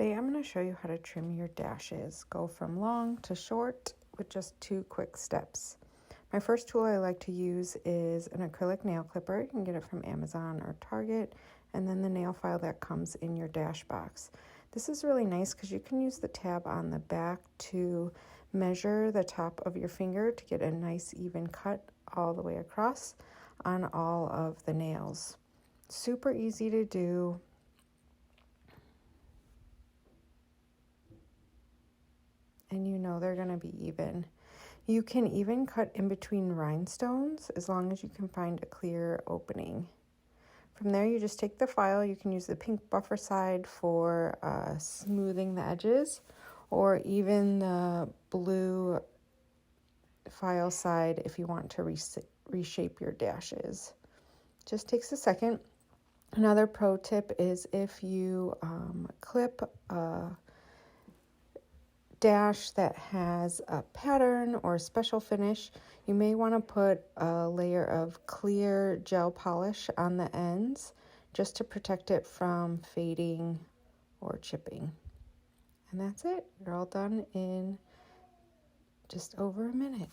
Today I'm going to show you how to trim your dashes. Go from long to short with just 2 quick steps. My first tool I like to use is an acrylic nail clipper. You can get it from Amazon or Target, and then the nail file that comes in your dash box. This is really nice because you can use the tab on the back to measure the top of your finger to get a nice even cut all the way across on all of the nails. Super easy to do. And you know they're going to be even. You can even cut in between rhinestones as long as you can find a clear opening. From there, you just take the file. You can use the pink buffer side for smoothing the edges, or even the blue file side if you want to reshape your dashes. Just takes a second. Another pro tip is if you clip a dash that has a pattern or a special finish, you may want to put a layer of clear gel polish on the ends just to protect it from fading or chipping. And that's it. You're all done in just over a minute.